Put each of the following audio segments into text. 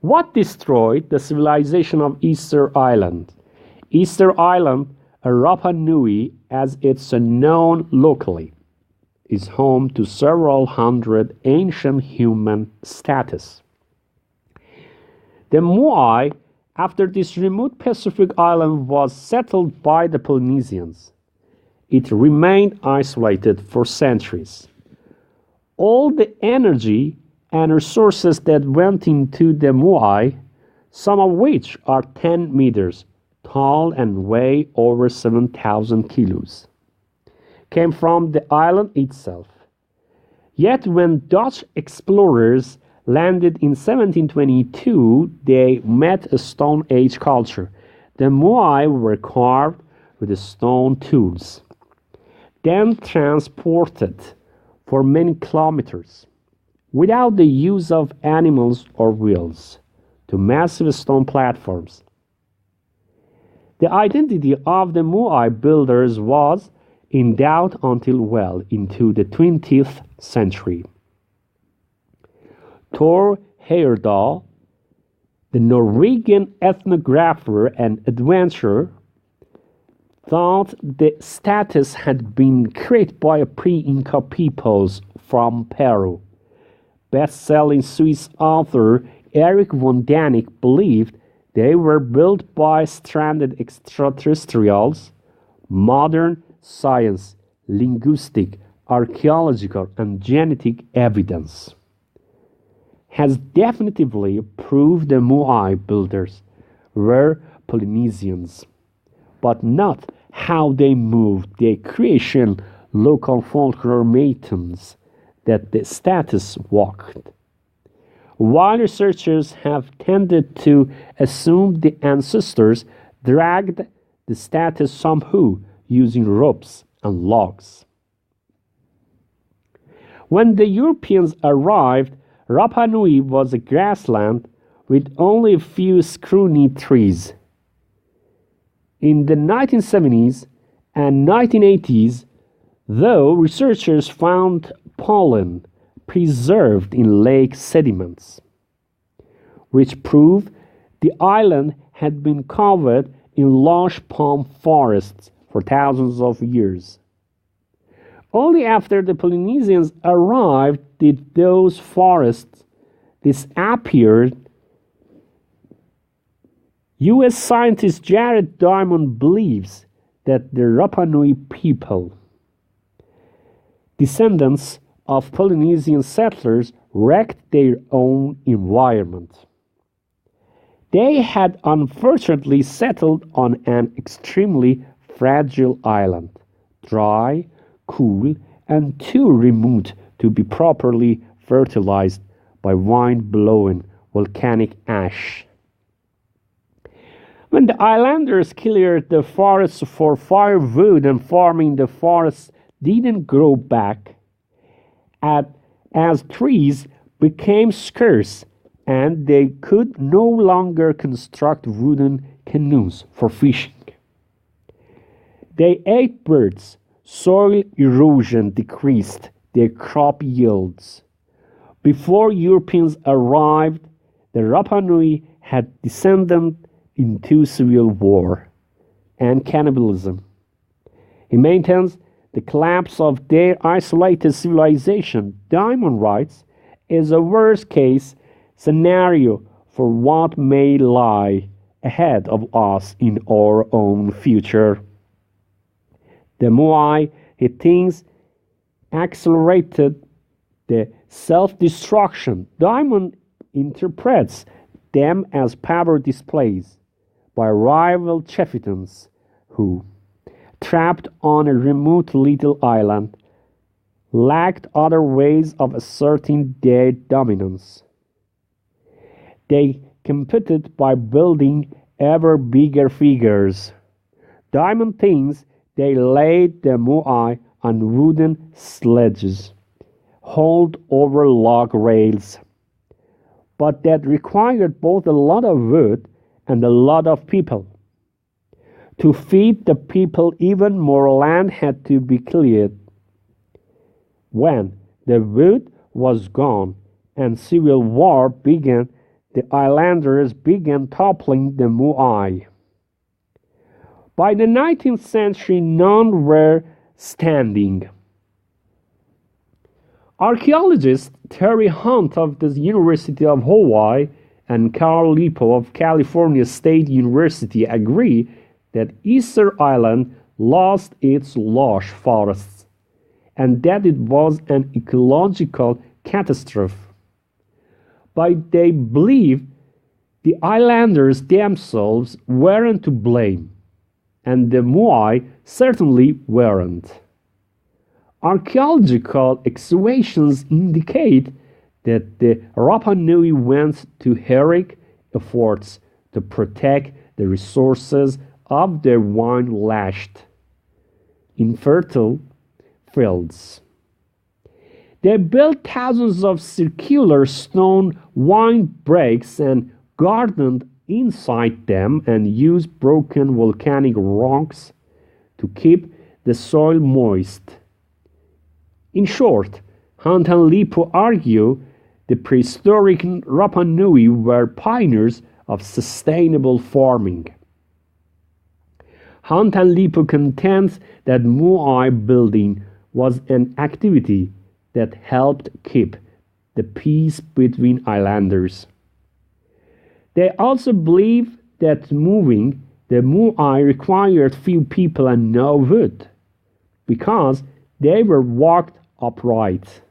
What destroyed the civilization of Easter Island? Easter Island, or Rapa Nui as it's known locally, is home to several hundred ancient human statues. The Moai, after this remote Pacific island was settled by the Polynesians, it remained isolated for centuries. All the energy and resources that went into the Moai, some of which are 10 meters tall and weigh over 7,000 kilos, came from the island itself. Yet when Dutch explorers landed in 1722, they met a Stone Age culture. The Moai were carved with stone tools, then transported for many kilometers, without the use of animals or wheels, to massive stone platforms. The identity of the Moai builders was in doubt until well into the 20th century. Thor Heyerdahl, the Norwegian ethnographer and adventurer, thought the statues had been created by pre-Inca peoples from Peru. Best-selling Swiss author Erich von Däniken believed they were built by stranded extraterrestrials. Modern science, linguistic, archaeological, and genetic evidence has definitively proved the Moai builders were Polynesians, but not how they moved their creation. Local folklore maintains that the statues walked, while researchers have tended to assume the ancestors dragged the statues somehow using ropes and logs. When the Europeans arrived, Rapa Nui was a grassland with only a few screwny trees. In the 1970s and 1980s, though, researchers found pollen preserved in lake sediments, which proved the island had been covered in lush palm forests for thousands of years. Only after the Polynesians arrived did those forests disappear. U.S. scientist Jared Diamond believes that the Rapa Nui people, descendants of Polynesian settlers, wrecked their own environment. They had unfortunately settled on an extremely fragile island, dry, cool, and too remote to be properly fertilized by wind-blown volcanic ash. When the islanders cleared the forests for firewood and farming, the forests didn't grow back as trees became scarce and they could no longer construct wooden canoes for fishing. They ate birds. Soil erosion decreased their crop yields. Before Europeans arrived, the Rapa Nui had descended into civil war and cannibalism. He maintains the collapse of their isolated civilization, Diamond writes, is a worst-case scenario for what may lie ahead of us in our own future. The Moai, he thinks, accelerated the self-destruction. Diamond interprets them as power displays by rival chieftains who, trapped on a remote little island, lacked other ways of asserting their dominance. They competed by building ever bigger figures. Diamond thinks they laid the Moai on wooden sledges, hauled over log rails, but that required both a lot of wood and a lot of people. To feed the people, even more land had to be cleared. When the wood was gone and civil war began, the islanders began toppling the Moai. By the 19th century, none were standing. Archaeologists Terry Hunt of the University of Hawaii and Carl Lipo of California State University agree that Easter Island lost its lush forests and that it was an ecological catastrophe. But they believe the islanders themselves weren't to blame, and the Moai certainly weren't. Archaeological excavations indicate that the Rapa Nui went to heroic efforts to protect the resources of their wine-lashed, infertile fields. They built thousands of circular stone windbreaks and gardened inside them and used broken volcanic rocks to keep the soil moist. In short, Hunt and Lipo argue the prehistoric Rapa Nui were pioneers of sustainable farming. Hunt and Lipo contends that Moai building was an activity that helped keep the peace between islanders. They also believe that moving the Moai required few people and no wood, because they were walked upright.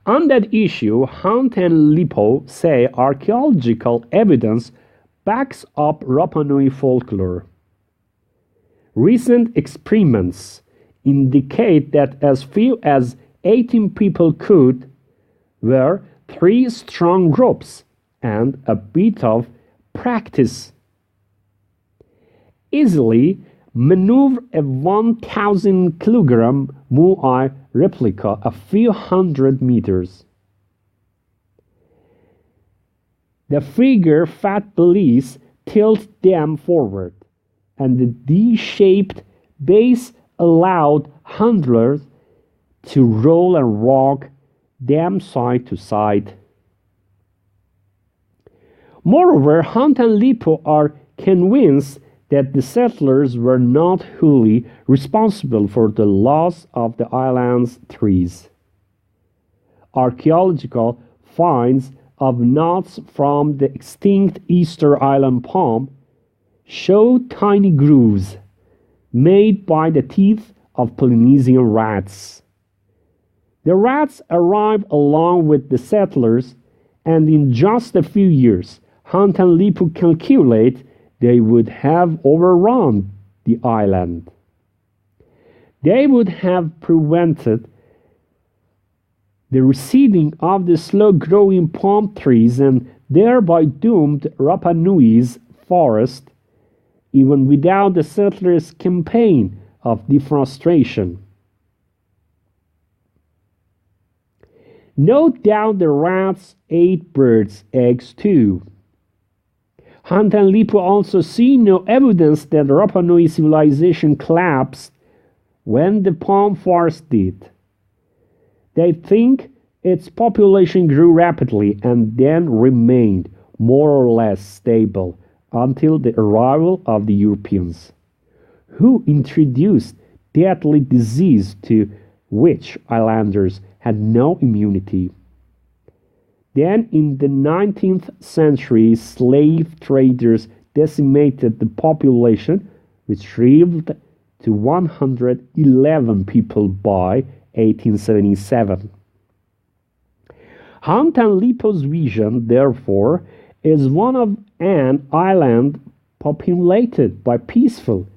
On that issue, Hunt and Lipo say archaeological evidence backs up Rapa Nui folklore. Recent experiments indicate that as few as 18 people could wear 3 strong ropes and a bit of practice easily maneuver a 1,000 kilogram Moai replica a few hundred meters. The figure fat bellies tilt them forward, and the D-shaped base allowed handlers to roll and rock them side to side. Moreover, Hunt and Lipo are convinced that the settlers were not wholly responsible for the loss of the island's trees. Archaeological finds of knots from the extinct Easter Island palm show tiny grooves made by the teeth of Polynesian rats. The rats arrived along with the settlers, and in just a few years, Hunt and Lipo calculate they would have overrun the island. They would have prevented the receding of the slow-growing palm trees and thereby doomed Rapa Nui's forest even without the settlers' campaign of deforestation. No doubt the rats ate birds' eggs too. Hunt and Lipo also see no evidence that Rapa Nui civilization collapsed when the palm forest did. They think its population grew rapidly and then remained more or less stable until the arrival of the Europeans, who introduced deadly disease to which islanders had no immunity. Then, in the 19th century, slave traders decimated the population, which shriveled to 111 people by 1877. Hunt and Lipo's vision, therefore, is one of an island populated by peaceful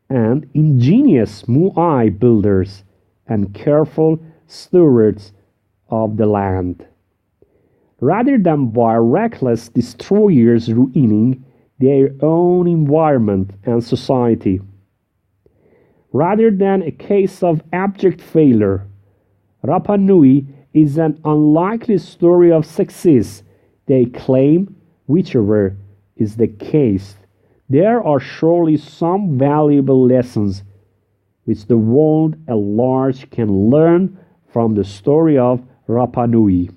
and ingenious Moai builders and careful stewards of the land, rather than by reckless destroyers ruining their own environment and society. Rather than a case of abject failure, Rapa Nui is an unlikely story of success. They claim, whichever is the case, there are surely some valuable lessons which the world at large can learn from the story of Rapa Nui.